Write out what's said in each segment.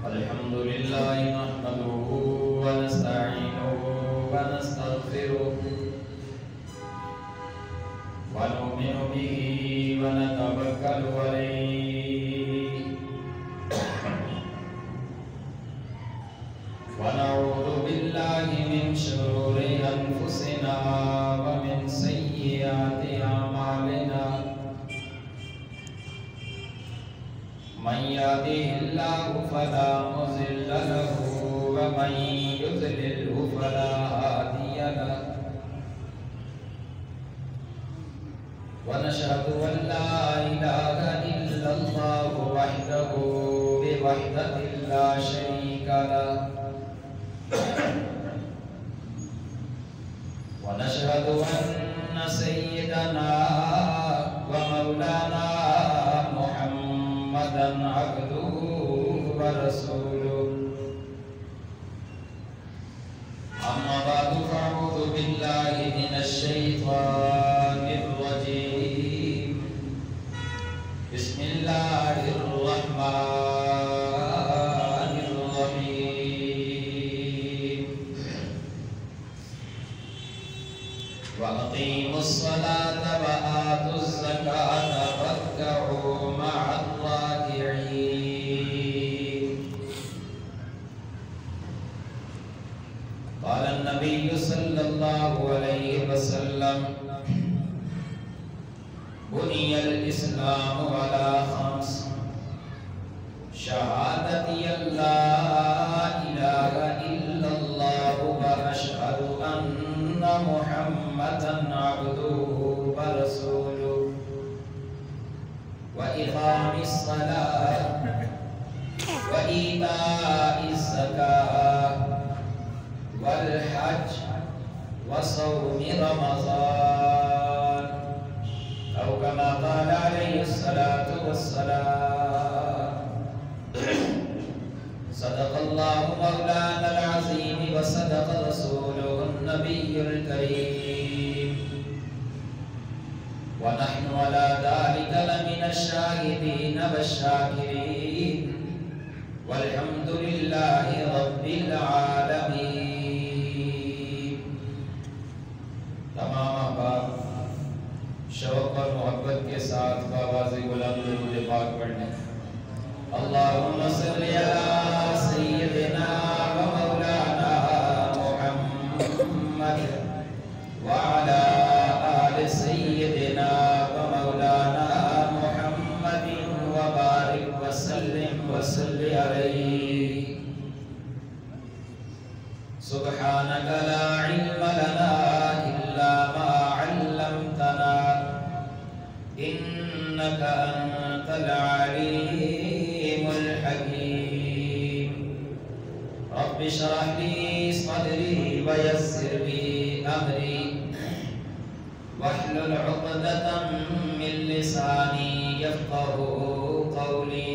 الحمد لله نحمده ونستعينه ونستغفره ونؤمن به ونتوكل عليه ونعوذ بالله من شرور أنفسنا ومن سيئات أعمالنا من يهده الله فلا مضل له ومن يضلله فلا هادي له ونشهد أن لا إله إلا الله وحده بوحدة لا شريك له ونشهد أن سيدنا ومولانا محمدًا عبده ورسوله أما بعد فأعوذ بالله من الشيطان الرجيم بسم الله الرحمن الرحيم وأقيموا الصلاة وآتوا الزكاة واركعوا مع الراكعين قال النبي صلى الله عليه وسلم بني الإسلام على خمس شهادة أن لا إله إلا الله وأشهد أن محمدًا عبده ورسوله وإقام الصلاة وإيتاء الزكاة والحج وصوم رمضان أو كما قال عليه الصلاة والسلام صدق الله مولانا العظيم وصدق رسوله النبي الكريم ونحن على ذلك لمن الشاهدين والشاكرين والحمد لله رب العالمين. تمام احباب شوق اور محبت کے ساتھ آواز بلند درود پاک پڑھنے اللهم صل على سيدنا ومولانا محمد وعلى آل سيدنا ومولانا محمد وبارك وسلم وصل عليه. سبحانك لا علم لنا إلا ما علمتنا إنك أنت العليم الحكيم. رب اشرح لي صدري ويسر لي أمري واحلل عقدة من لساني يفقهوا قولي.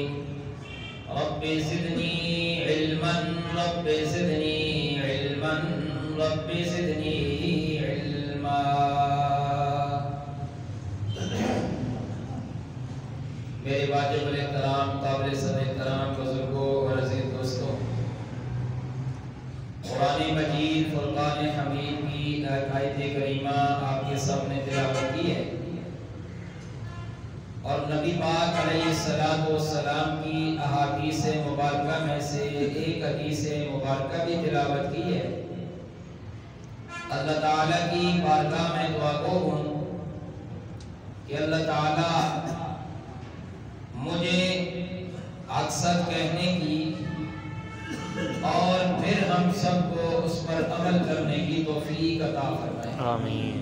رب زدني علما رب زدني علما رب زدني علما. میرے واجب الاحترام قابل صدر احترام بزرگوں اور عزیز دوستوں، قرآن مجید فرقان حمید کی آیت کریمہ آپ کے سامنے تلاوت کی ہے اور نبی پاک علیہ السلام کی احادیث مبارکہ میں سے ایک حدیث مبارکہ بھی تلاوت کی ہے. اللہ تعالیٰ کی بارگاہ میں دعا گو ہوں کہ اللہ تعالیٰ مجھے اکثر کہنے کی اور پھر ہم سب کو اس پر عمل کرنے کی توفیق عطا فرمائے. آمین.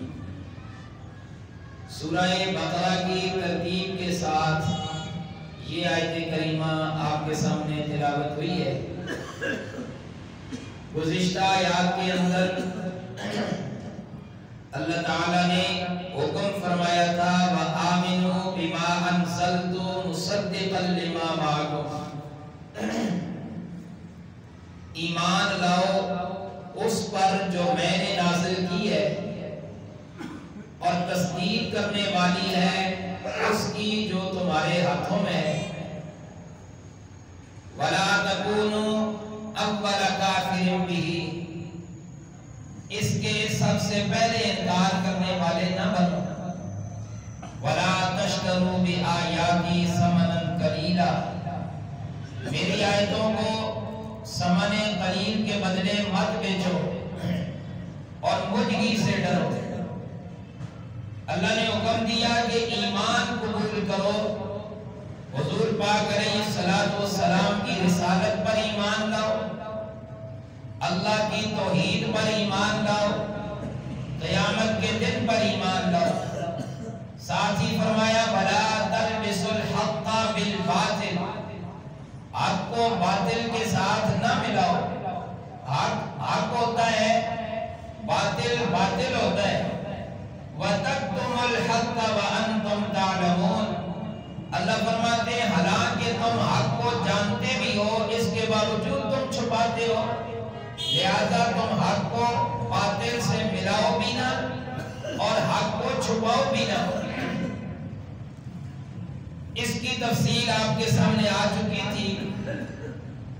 سورہ بقرہ کی ترتیب کے ساتھ یہ آیت کریمہ آپ کے سامنے تلاوت ہوئی ہے. گزشتہ آیات کے اندر اللہ تعالیٰ نے حکم فرمایا تھا وَآمِنُوا بِمَا أَنزَلْتُ مُصَدِّقًا لِمَا مَعَكُمْ. ایمان لاؤ اس پر جو میں نے نازل کی ہے اور تصدیق کرنے والی ہے اس کی جو تمہارے ہاتھوں میں ہے. وَلَا تَكُونُوا سے پہلے انکار کرنے والے نہ بنو۔ وَلَا تَشْتَرُوا بِآيَاتِي ثَمَنًا قَلِيلًا، میری آیتوں کو ثمن قلیل کے بدلے مت بیچو اور مجھگی سے ڈرو۔ اللہ نے حکم دیا کہ ایمان قبول کرو، حضور پاک علیہ السلام کی رسالت پر ایمان لاؤ، اللہ کی توحید پر ایمان لاؤ، قیامت کے دن پر ایمان لاؤ۔ ساتھ ہی فرمایا وَلَا تَلْبِسُوا الْحَقَّ بِالْبَاطِلِ، حق کو باطل کے ساتھ نہ ملاؤ۔ حق ہوتا ہے، باطل باطل ہوتا ہے۔ وَتَكْتُمُوا الْحَقَّ وَأَنْتُمْ تَعْلَمُونَ، اللہ فرماتے ہیں حالانکہ تم حق کو جانتے بھی ہو اس کے باوجود تم چھپاتے ہو، لہذا تم حق کو باطل سے ملاؤ بھی نہ اور حق کو چھپاؤ بھی نہ۔ اس کی تفصیل آپ کے سامنے آ چکی تھی۔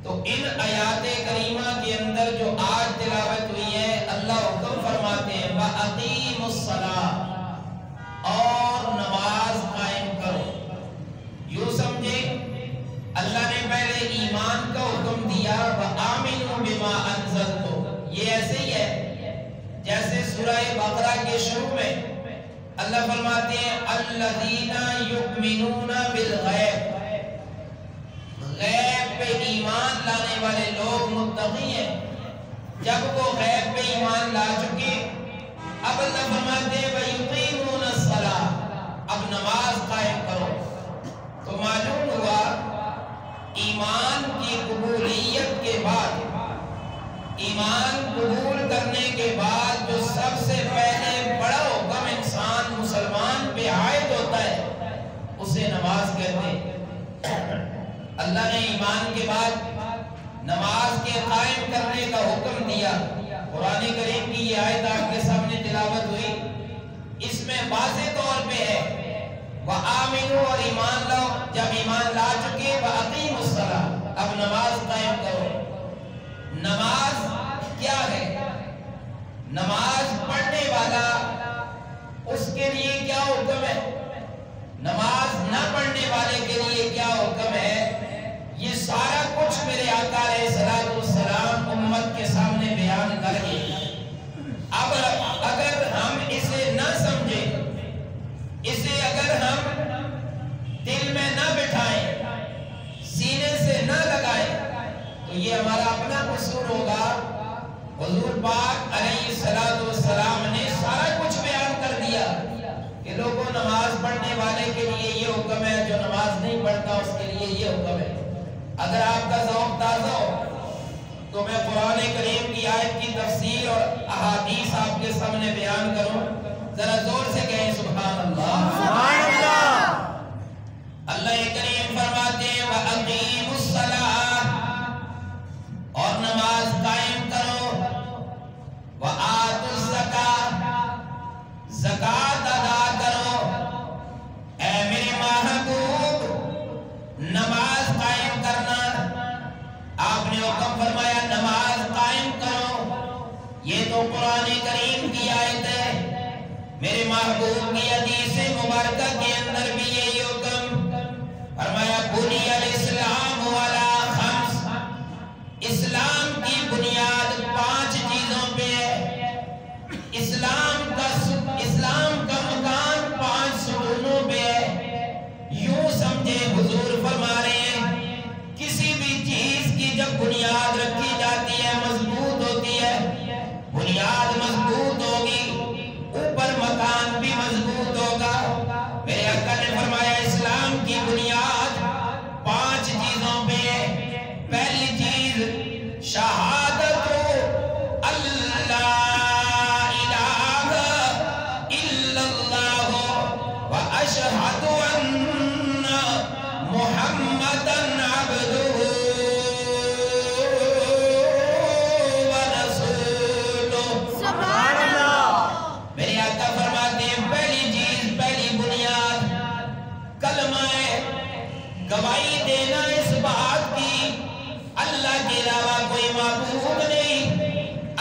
تو ان آیات کریمہ کے اندر جو آج تلاوت ہوئی ہے، اللہ حکم فرماتے ہیں وَأَقِيمُوا الصَّلَاةَ، اور نماز قائم کرو۔ یوں سمجھے اللہ نے پہلے ایمان کا حکم دیا وَآمِنُوا بِمَا أَنزَلْتُ، یہ ایسے ہی ہے جیسے سورہ بقرہ کے شروع میں اللہ فرماتے ہیں الَّذِينَ يُؤْمِنُونَ بِالْغَيْبِ، غیب پہ ایمان لانے والے لوگ متقی ہیں۔ جب وہ غیب پہ ایمان لا چکے، اب اللہ فرماتے ہیں وَيُقِيمُونَ الصَّلَاةَ، اب نماز قائم کرو۔ تو معلوم ہوا ایمان کی قبولیت کے بعد، ایمان قبول کرنے کے بعد جو سب سے پہلے بڑا حکم انسان مسلمان پہ عائد ہوتا ہے اسے نماز کہتے ہیں۔ اللہ نے ایمان کے بعد نماز کے قائم کرنے کا حکم دیا۔ قرآن کریم کی یہ آیت آپ کے سامنے تلاوت ہوئی، اس میں واضح طور پہ ہے وَآمِنُوا، اور ایمان لاؤ۔ جب ایمان لا چکے وَأَقِيمُوا الصَّلَاةَ، اب نماز قائم کرو۔ نماز کیا ہے؟ نماز پڑھنے والا اس کے لیے کیا حکم ہے؟ نماز نہ پڑھنے والے کے لیے کیا حکم ہے؟ یہ سارا کچھ میرے آقا علیہ السلام امت کے سامنے بیان کر کے، اب اگر ہم اسے نہ سمجھیں، اسے اگر ہم دل میں نہ بٹھائیں، سینے سے نہ لگائیں، تو یہ ہمارا اپنا قصور ہوگا۔ حضور پاک علیہ السلام نے سارا کچھ بیان کر دیا کہ لوگوں نماز پڑھنے والے کے لیے یہ حکم ہے، جو نماز نہیں پڑھتا اس کے لیے یہ حکم ہے۔ اگر آپ کا ذوق تازہ ہو تو میں قرآن کریم کی آیت کی تفسیر اور احادیث آپ کے سامنے بیان کروں، ذرا زور سے کہیں سبحان اللہ۔ سبحان اللہ۔ اللہ کریم فرماتے ہیں وَأَقِيمُوا الصَّلَاةَ، اور نماز قائم کرو، وَآتُوا الزَّکَاةَ، زکوٰۃ ادا کرو۔ اے میرے محبوب، نماز قائم کرنا، آپ نے حکم فرمایا نماز قائم کرو۔ یہ تو قرآن کریم کی آیت ہے، میرے محبوب کی حدیث مبارکہ کے اندر بھی یہی حکم فرمایا بنی الاسلام علی خمس، اسلام کی بنیاد 5 چیزوں پہ ہے۔ اسلام کا مکان 5 ستونوں پہ ہے۔ یوں سمجھے حضور فرما رہے ہیں کسی بھی چیز کی جب بنیاد رکھی جاتی ہے مضبوط ہوتی ہے، بنیاد مضبوط ہوگی اوپر مکان بھی مضبوط ہوگا۔ میرے آقا نے فرمایا اسلام کی بنیاد 5 چیزوں پہ ہے۔ پہلی چیز شہادت اللہ الہ الا اللہ واشہد ان محمدن عبدہ ورسولہ۔ سبحان اللہ۔ میرے آقا فرماتے ہیں پہلی چیز، پہلی بنیاد کلمہ ہے، گواہی دینا اس بات کی اللہ کے علاوہ کوئی معبود نہیں،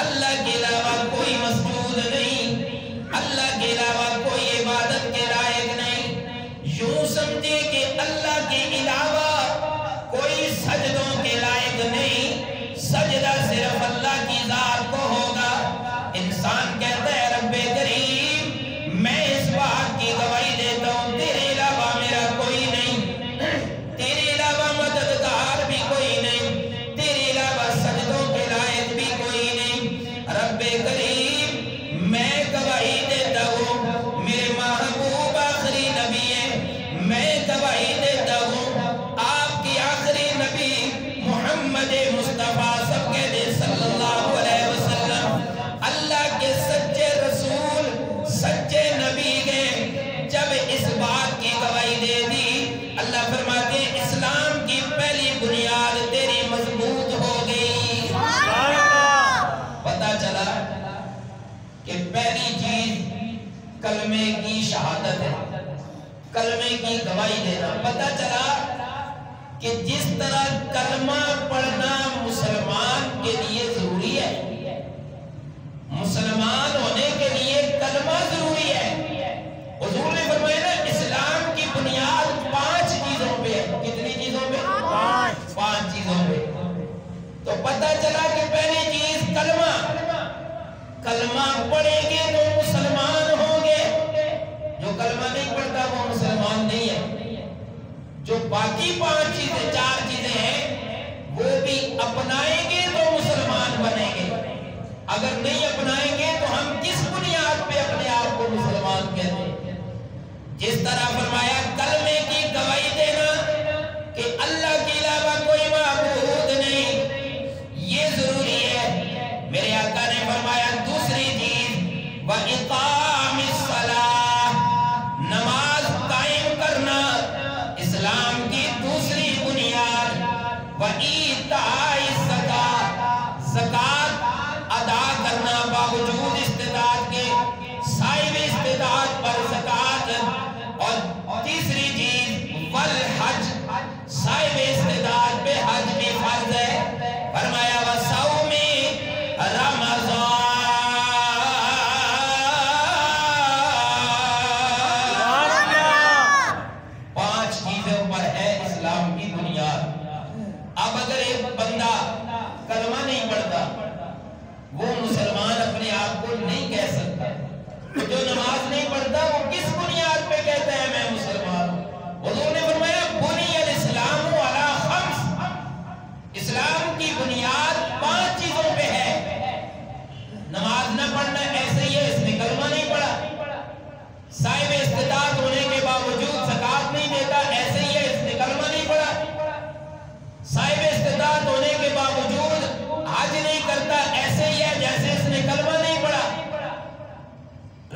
اللہ کے علاوہ کوئی مسجود نہیں، کلمے کی شہادت ہے، کلمے کی گواہی دینا۔ پتہ چلا کہ جس طرح کلمہ پڑھنا مسلمان کے لیے ضروری ہے، مسلمان ہونے کے لیے کلمہ ضروری ہے۔ حضور نے فرمایا نا اسلام کی بنیاد 5 چیزوں پہ ہے۔ کتنی چیزوں پہ؟ 5 چیزوں پہ۔ تو پتہ چلا کہ پہلی چیز کلمہ، کلمہ پڑھیں گے تو مسلمان ہوں گے۔ جو کلمہ نہیں پڑھتا وہ مسلمان نہیں ہے۔ جو باقی 5 چیزیں 4 چیزیں ہیں وہ بھی اپنائیں گے تو مسلمان بنیں گے۔ اگر نہیں اپنائیں گے تو ہم کس بنیاد پہ اپنے آپ کو مسلمان کہتے ہیں؟ جس طرح فرمایا کلمے کی گواہی دینا کہ اللہ کے علاوہ کوئی معبود نہیں، یہ ضروری ہے۔ میرے آقا نے فرمایا دوسری چیز وَإِقَامِ الصَّلَاةِ، نماز قائم کرنا اسلام کی دوسری بنیاد۔ وَإِيتَاءِ الزَّكَاةِ، زکوٰۃ ادا کرنا باوجود استطاعت کے، صاحب استطاعت پر زکوٰۃ۔ اور تیسری چیز والحج، صاحب استطاعت پہ حج بھی فرض ہے۔ فرمایا وصوم رمضان، 5 چیزوں پر ہے اسلام کی بنیاد۔ اب اگر ایک بندہ کلمہ نہیں پڑھتا وہ مسلمان اپنے آپ کو نہیں کہہ سکتا۔ جو نماز نہیں پڑھتا وہ کس بنیاد پہ کہتا ہے میں مسلمان ہوں؟ حضور نے فرمایا بنی الاسلام علی 5، اسلام کی بنیاد 5 چیزوں پہ ہے۔ نماز نہ پڑھنا ایسے ہی ہے، اس نے کلمہ نہیں پڑھا۔ صاحب استطاعت ہونے کے باوجود زکوٰۃ نہیں دیتا، ایسے ہی ہے، اس نے کلمہ نہیں پڑھا۔ صاحب استطاعت ہونے کے باوجود حج نہیں کرتا، ایسے ہی ہے جیسے اس نے کلمہ نہیں پڑھا۔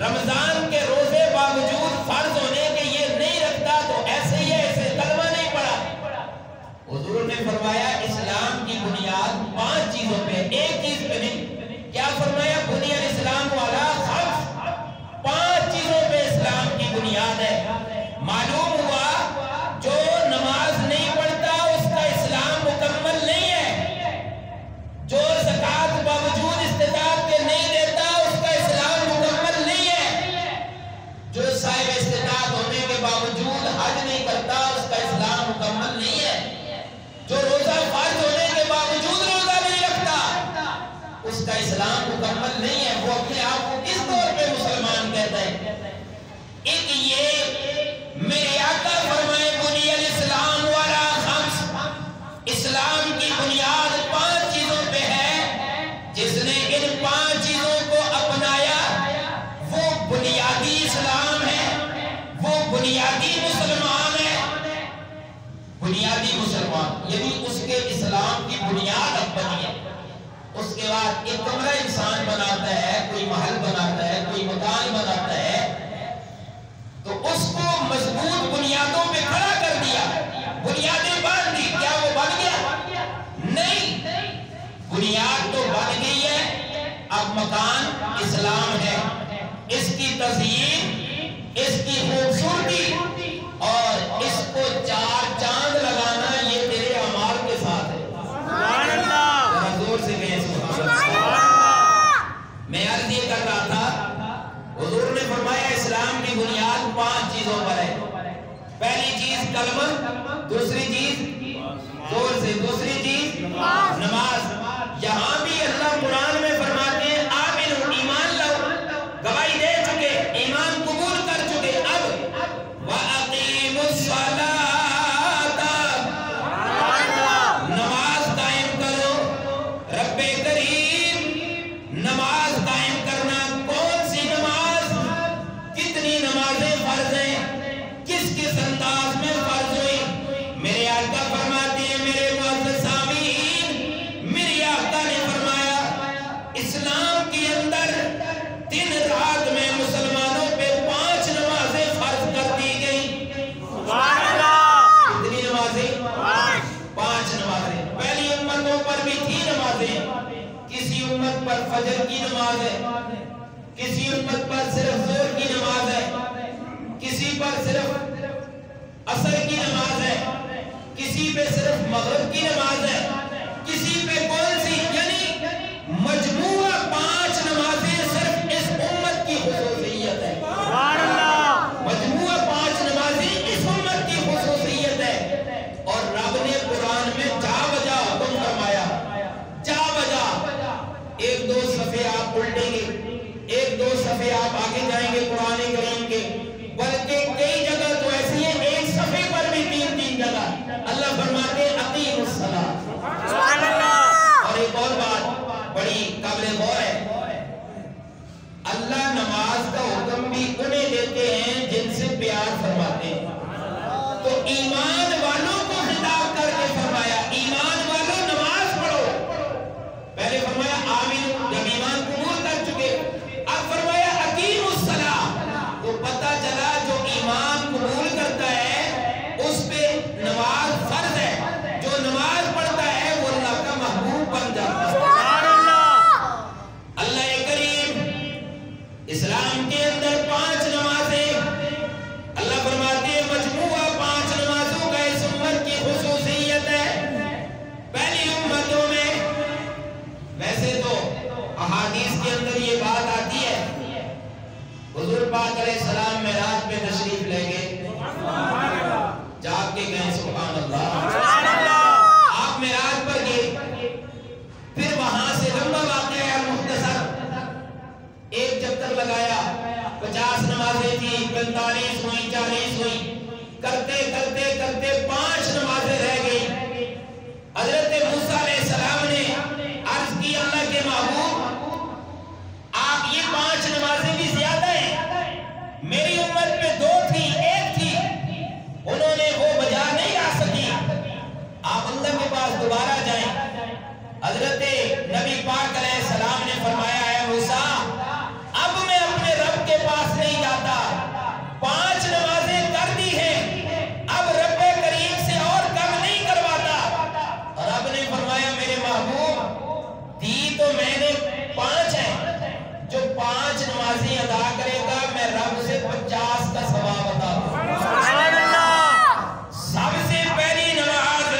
رمضان کے روزے باوجود فرض ہونے کے یہ نہیں رکھتا تو ایسے ہی ہے، اسے کلمہ نہیں پڑھا۔ حضور نے فرمایا اسلام کی بنیاد 5 چیزوں پہ، ایک چیز پہ نہیں۔ کیا فرمایا؟ بنی الاسلام علی 5 چیزوں پہ اسلام کی بنیاد ہے۔ معلوم ہوا جو نماز نہیں پڑھتا اس کا اسلام مکمل نہیں ہے، جو زکوٰۃ باوجود استطاعت کے نہیں دیتا اس کا اسلام مکمل نہیں ہے، جو صاحب استطاعت ہونے کے باوجود حج نہیں کرتا اس کا اسلام مکمل نہیں ہے، جو روزہ فرض ہونے کے باوجود روزہ نہیں رکھتا اس کا اسلام مکمل نہیں ہے۔ وہ اپنے آپ کو کس طور پہ مسلمان کہتا ہے؟ ایک یہ میرے آقا فرمائے بنی الاسلام علی 5، اسلام کی بنیاد 5 چیزوں پہ ہے۔ جس نے ان 5 چیزوں کو اپنایا وہ بنیادی اسلام ہے، وہ بنیادی مسلمان ہے۔ بنیادی مسلمان یعنی اس کے اسلام کی بنیاد اب بنی ہے۔ اس کے بعد ایک کمرہ انسان بناتا ہے، کوئی محل بناتا ہے، کوئی مکان بناتا ہے، تو اس کو مضبوط بنیادوں پہ کھڑا کر دیا، بنیادیں باندھ دی، کیا وہ بن گیا؟ نہیں، بنیاد تو بن گئی ہے، اب مکان اسلام ہے، اس کی تزئین، اس کی خوبصورتی اور اس کو 4 چاند لگانا یہ تیرے اعمال کے ساتھ ہے۔ سبحان اللہ، ذرا زور سے کہیں سبحان اللہ۔ میں عرض یہ کر رہا تھا حضور نے فرمایا اسلام کی بنیاد 5 چیزوں پر ہے۔ پہلی چیز کلمہ، دوسری چیز زور سے، دوسری چیز نماز۔ یہاں بھی اللہ قرآن میں فرماتے ہیں آمنو، ایمان لاؤ، گواہی دے چکے، ایمان قبول کر چکے، اب وَأَقِيمُوا الصَّلَاةَ، نماز قائم کرو۔ رب کریم نماز قائم کرنا، کون سی نماز، کتنی نمازیں فرض ہیں، کس کس انداز میں فرض ہوئی؟ میرے آقا فرماتے ہیں میرے معزز سامعین، میرے آقا نے فرمایا اسلام کے اندر دن رات میں مسلمانوں پہ 5 نمازیں فرض کر دی گئی۔ سبحان اللہ، کتنی نمازیں؟ 5 نمازیں۔ پہلی امتوں پر بھی تھی نمازیں، کسی امت پر فجر کی نماز ہے، کسی امت پر صرف ظہر کی نماز پر صرف عصر کی نماز ہے، کسی پہ صرف مغرب کی نماز ہے، کسی پہ کون سی، یعنی مجموعہ 5 نمازیں صرف اس امت کی خصوصیت ہے۔ مجموعہ 5 نمازیں اس امت کی خصوصیت ہے، اور رب نے قرآن میں جا بجا حکم فرمایا، جا بجا۔ 1-2 صفحے آپ الٹیں گے، 1-2 صفحے آپ آگے جائیں گے قرآن کریم کے، بلکہ کئی جگہ تو ایسی ہیں 1 صفحے پر بھی 3 جگہ اللہ فرماتے ہیں اقیم الصلاۃ۔ اور ایک اور بات بڑی قابل غور ہے، اللہ نماز کا حکم بھی انہیں دیتے ہیں جن سے پیار فرماتے ہیں۔ تو ایمان والوں کو خطاب کر کے فرمایا ایمان والوں نماز پڑھو، پہلے فرمایا آمین جب ایمان قبول کر چکے، اب فرمایا اقیم الصلاۃ۔ تو پتہ چلا جو ایمان قبول کرتا ہے اس پہ نماز فرض ہے، جو نماز پڑھتا ہے وہ اللہ کا محبوب بن جاتا ہے۔ اللہ کریم اسلام کے اندر 5 نمازیں اللہ فرماتے ہیں مجموعہ 5 نمازوں کا اس امت کی خصوصیت ہے۔ پہلی امتوں میں ویسے تو احادیث کے اندر یہ بات آتی ہے، حضور پاک علیہ السلام معراج پہ تشریف لے گئے، جاگ کے گئے، سبحان اللہ، آپ معراج پر گئے، پھر وہاں سے لمبا واقعہ ہے مختصر، ایک چکر لگایا، 50 نمازیں تھی، 45 ہوئی، 40 ہوئی، کرتے کرتے کرتے 5 نمازیں رہ گئی۔ حضرت موسیٰ علیہ السلام نے عرض کی اللہ کے محبوب آپ یہ 5 نمازیں بھی زیادہ ہیں، میری امت پہ 2 تھی، 1 تھی، انہوں نے وہ بجا نہیں آ سکی، آپ اللہ کے پاس دوبارہ جائیں۔ حضرت نبی پاک علیہ السلام نے فرمایا ہے موسیٰ اب میں اپنے رب کے پاس نہیں جاتا، 5 نمازیں کر دی ہیں، اب رب کریم سے اور کم نہیں کرواتا۔ اور رب نے فرمایا میرے محبوب دی تو میں نے 5 ہیں، جو 5 نمازیں ادا کرے گا میں رب سے 50 کا ثواب عطا کروں گا۔ سب سے پہلی نماز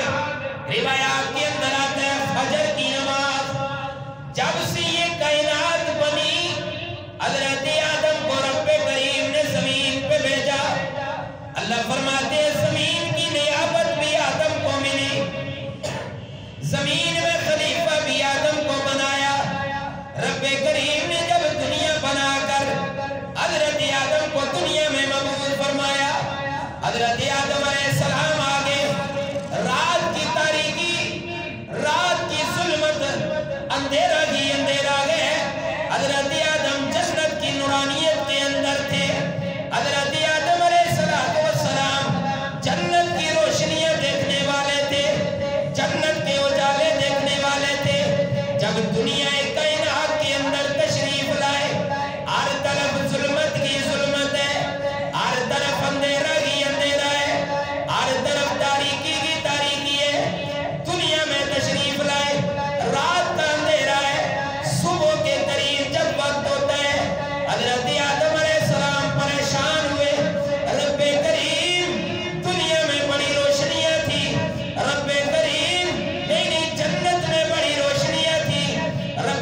روایات کے اندر آتا ہے فجر کی نماز۔ جب سے یہ کائنات بنی حضرت آدم کو رب کریم نے زمین پہ بھیجا، اللہ فرماتے ہیں زمین کی نیابت بھی آدم کو ملی، زمین میں خلیفہ بھی آدم کو بنایا۔ رب کریم نے جب دنیا بنا کر حضرت آدم کو دنیا میں مقبول فرمایا، حضرت آدم علیہ السلام آگے، رات کی تاریکی، رات کی ظلمت، اندھیرا ہی اندھیرا ہے، حضرت آدم جنت کی نورانیت کے اندر تھے، حضرت آدم علیہ السلام جنت کی روشنیاں دیکھنے والے تھے، جنت کے اجالے دیکھنے والے تھے۔ جب دنیا کائنات کے اندر تشریف لائے، ہر طرف ظلمت کی ظلمت ہے، ہر طرف اندھیرا ہی اندھیرا ہے، ہر طرف تاریکی کی تاریکی ہے، دنیا میں تشریف لائے، رات کا اندھیرا ہے، صبح کے قریب جب وقت ہوتا ہے، حضرت آدم علیہ السلام پریشان ہوئے، رب کریم دنیا میں بڑی روشنیاں تھی، رب کریم نہیں جنت میں بڑی روشنیاں تھی، رب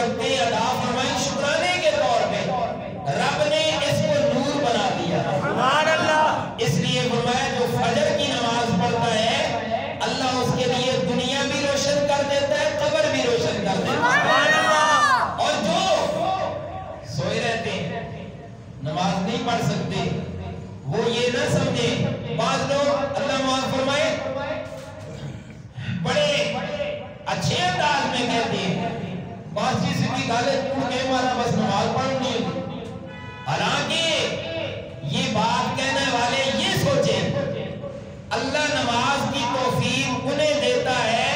برکتیں عطا فرمائیں شکرانے کے طور پہ، رب نے اس کو نور بنا دیا ہے۔ سبحان اللہ۔ اس لیے فرمایا جو فجر کی نماز پڑھتا ہے اللہ اس کے لیے دنیا بھی روشن کر دیتا ہے، قبر بھی روشن کر دیتا ہے۔ سبحان اللہ۔ اور جو سوئے رہتے ہیں نماز نہیں پڑھ سکتے وہ یہ نہ سمجھے، بعض لوگ اللہ معاف فرمائے بڑے اچھے انداز میں کہتے ہیں بعض چیز کی گالے ٹوٹ کے مارا بس نماز پڑھنی ہے۔ حالانکہ یہ بات کہنے والے یہ سوچیں اللہ نماز کی توفیق انہیں دیتا ہے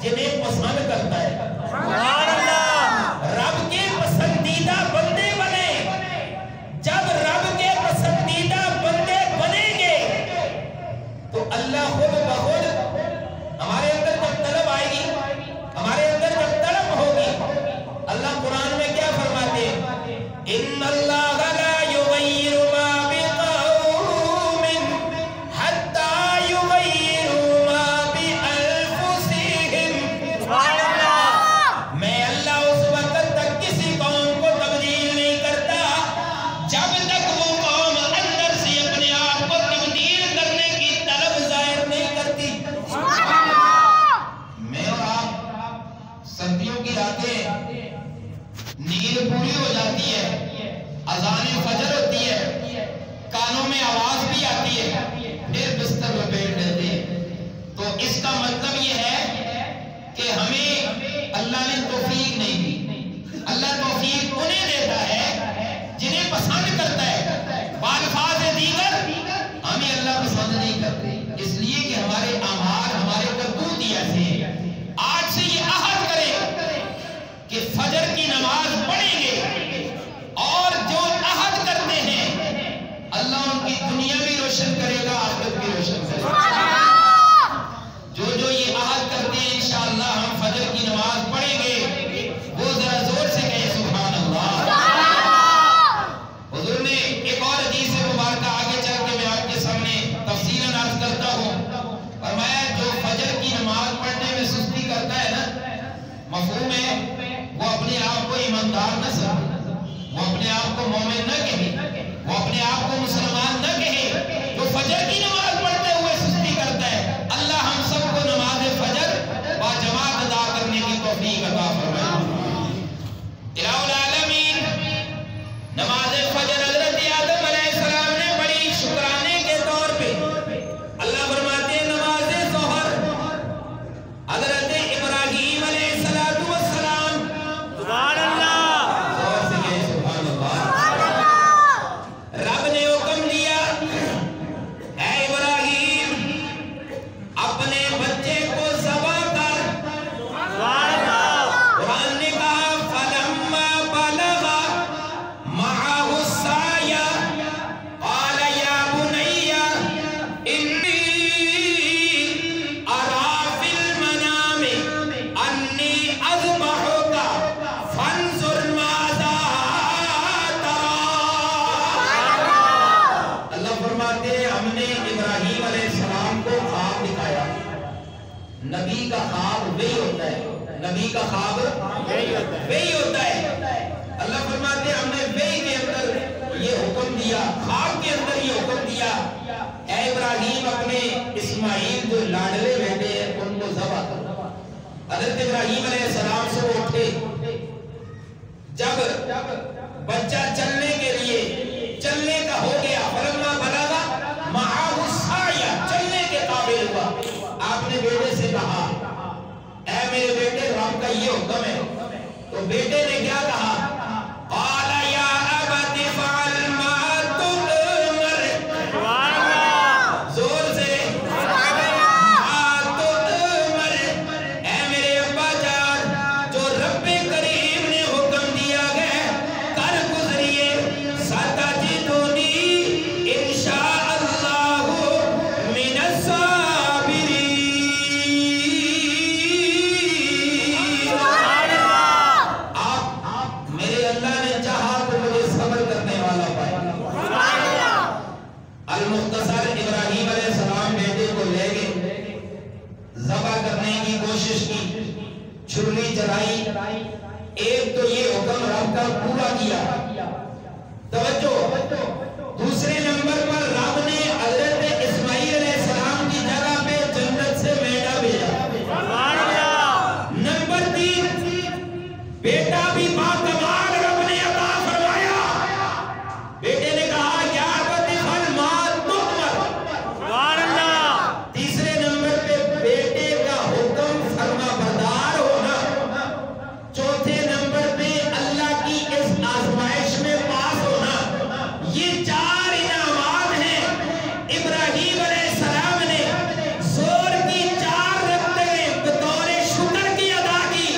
جنہیں پسند کرتا ہے۔ سبحان اللہ۔ رب کے پسندیدہ بندے بنے، جب رب کے پسندیدہ بندے بنیں گے تو اللہ خود بخود ہمارے اندر جب طلب آئے گی، ہمارے اندر جب طلب ہوگی، اللہ قرآن میں کیا فرماتے ہیں؟ ان اللہ لا یغیر ما بقوم حتی یغیروا ما بانفسہم۔ سبحان اللہ۔ میں اللہ اس وقت تک کسی قوم کو تبدیل نہیں کرتا جب تک وہ قوم اندر سے اپنے آپ کو تبدیل کرنے کی طلب ظاہر نہیں کرتی۔ میں اور آپ سردیوں کی راتیں نیند پوری ہو جاتی ہے، اذان فجر ہوتی ہے، کانوں میں آواز بھی آتی ہے، پھر بستر میں بیٹھ لیتے ہیں۔ تو اس کا مطلب یہ ہے کہ ہمیں اللہ نے توفیق نہیں دی۔ اللہ توفیق انہیں دیتا ہے جنہیں پسند کرتا ہے، بالفاظ دیگر ہمیں اللہ پسند نہیں کرتے، اس لیے کہ ہمارے اعمال ہمارے کرتوت ایسے ہیں۔ آج سے یہ عہد کریں کہ فجر کی نماز پڑھیں گے، اور جو عہد کرتے ہیں اللہ ان کی دنیا بھی روشن کرے گا، آخرت بھی روشن کرے گا۔ جو یہ عہد کرتے ہیں انشاءاللہ ہم فجر کی نماز پڑھیں گے، وہ ذرا زور سے کہیں سبحان اللہ۔ حضور نے ایک اور حدیث مبارکہ آگے چل کے میں آپ کے سامنے تفصیلاً عرض کرتا ہوں، فرمایا جو فجر کی نماز پڑھنے میں سستی کرتا ہے نا، مفہوم ہے وہ اپنے آپ کو ایماندار نہ سمجھے، وہ اپنے آپ کو مومن نہ کہے، وہ اپنے آپ کو مسلمان نہ کہے۔ جو فجر کی نماز پڑھتے ہوئے سستی کرتا ہے اللہ ہم سب کو نماز فجر با جماعت ادا کرنے کی توفیق عطا فرمائے۔ الہ العالمین، نماز فجر حضرت آدم علیہ السلام نے بڑی شکرانے کے طور پہ اللہ فرماتے ہیں نماز ظہر حضرت ابراہیم علیہ السلام، سبحان اللہ، زور سے کہیں سبحان اللہ، رب نے حکم دیا اے ابراہیم اپنے بچے کو ذبح کر۔ سبحان اللہ۔ قرآن نے کہا فلما بلغ معه السعي قال يا بني إني أرى في المنام أني أذبحك فانظر ماذا ترى۔ اللہ فرماتے ہیں ہم نے ابراہیم علیہ السلام کو خواب دکھایا۔ نبی کا خواب وہی ہوتا ہے، نبی کا خواب وہی ہوتا ہے۔ اللہ فرماتے ہیں ہم نے وحی کے اندر یہ حکم دیا، خواب کے اندر یہ حکم دیا اے ابراہیم اپنے اسماعیل جو لاڈلے بیٹے ہیں ان کو ذبح کر۔ حضرت ابراہیم علیہ السلام سے وہ اٹھے، جب بچہ چلنے کے لیے چلنے کا ہو گیا، فلما بلغ معه السعي، چلنے کے قابل ہوا، آپ نے بیٹے سے کہا اے میرے بیٹے رب کا یہ حکم ہے، تو بیٹے نے کیا کہا؟ قال یا ابت فعل ما تؤمر۔ سبحان اللہ، زور سے ما تؤمر، اے میرے ابا جان جو رب کریم نے حکم دیا ہے کر گزریے، ستجدنی انشاءاللہ من الصابرین۔ آپ میرے اللہ نے چاہا تو مجھے صبر کرنے والا پائے۔ المختصر ابراہیم علیہ السلام بیٹے کو لے گئے، ذبح کرنے کی کوشش کی، چھری چلائی، ایک تو یہ حکم رب کا پورا کیا، توجہ، دوسرے نمبر پر رب نے حضرت اسماعیل علیہ السلام کی جگہ پہ جنت سے میڈا بھیجا، نمبر 3 بیٹا بھی باکمال رب نے عطا فرمایا، بیٹے نے کہا یا ابت افعل ما تؤمر، تیسرے نمبر پہ بیٹے کا حکم فرما بردار ہونا، چوتھے نمبر پہ اللہ کی اس آزمائش میں پاس ہونا، یہ 4 انعامات ہیں۔ ابراہیم علیہ السلام نے زور کی 4 رکعتیں بطور شکر کی ادا کی۔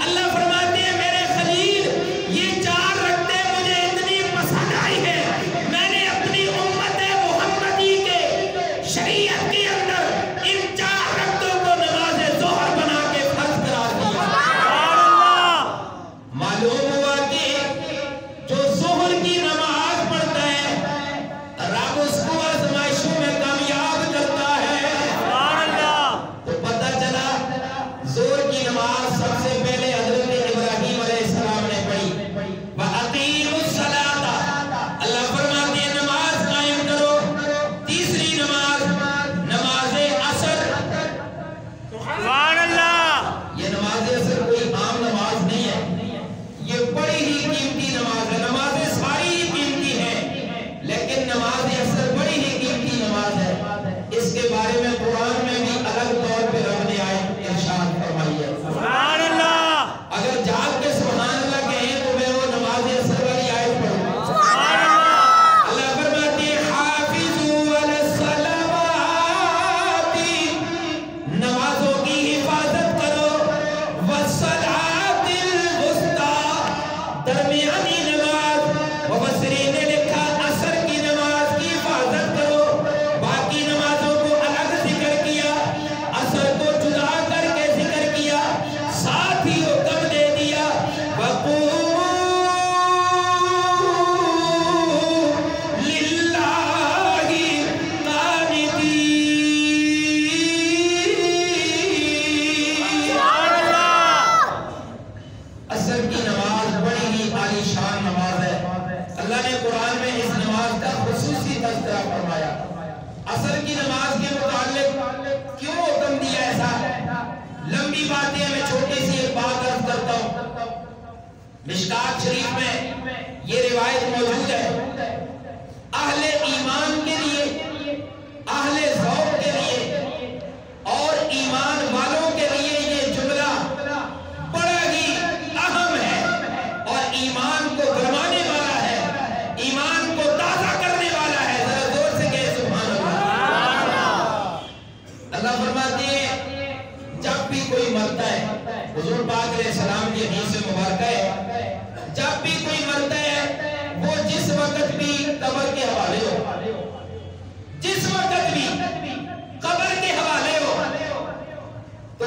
اللہ فرماتے ہیں میرے خلیل یہ 4 رکعتیں مجھے اتنی پسند آئی ہیں، میں نے اپنی امت محمدی کے شریعت کے اندر ان 4 رکعتوں کو نماز ظہر بنا کے فرض قرار دیا۔ معلوم ہوا کہ جو ظہر کی نماز پڑھتا ہے رب اس کو آزمائشوں میں کامیاب کرتا ہے۔ تو پتہ چلا ظہر کی نماز سب سے پہلے حضرت ابراہیم علیہ السلام نے پڑھی، وَأَقِیمُوا الصَّلَاةَ، اللہ فرماتے ہیں نماز قائم کرو۔ تیسری نماز نماز عصر، یہ نماز عصر کوئی عام نماز نہیں ہے، یہ بڑی ہی قیمتی نماز ہے۔ نمازیں ساری ہی قیمتی ہیں لیکن نماز عصر بڑی ہی قیمتی نماز ہے۔ اس کے بارے میں قرآن میں بھی الگ طور پہ رب نے آیت ارشاد فرمائی ہے۔ اگر جاگ کے سبحان اللہ کہیں تو میں وہ نماز عصر والی آیت پڑھوں۔ اللہ فرماتے ہیں حافظوا علی الصلوات، نمازوں کی حفاظت کرو، والصلاۃ الوسطیٰ، درمیانی نماز، مفسرین نے لکھا عصر کی نماز کی حفاظت کرو۔ باقی نمازوں کو الگ ذکر کیا، عصر کو جدا کر کے ذکر کیا، ساتھ ہی حکم دے دیا وَقُومُوا لِلَّهِ قَانِتِينَ۔ عصر کی نماز بڑی ہی عالی شان نماز ہے۔ اللہ نے قرآن میں اس نماز کا خصوصی تذکرہ فرمایا۔ عصر کی نماز کے متعلق کیوں حکم دیا ایسا؟ لمبی باتیں میں چھوٹی سی ایک بات عرض کرتا ہوں۔ مشکات شریف میں یہ روایت موجود ہے، اہل ایمان کے لیے، اہل ذوق کے لیے اور ایمان والوں کے لیے یہ جملہ بڑا ہی اہم ہے اور ایمان کو گرمانے والا ہے، ایمان کو تازہ کرنے والا ہے۔ ذرا زور سے کہے سبحان اللہ۔ اللہ فرماتے ہیں جب بھی کوئی مرتا ہے، حضور پاک علیہ السلام کی حدیث مبارکہ ہے، جب بھی کوئی مرتا ہے وہ جس وقت بھی قبر کے حوالے ہو، جس وقت بھی قبر کے حوالے ہو، تو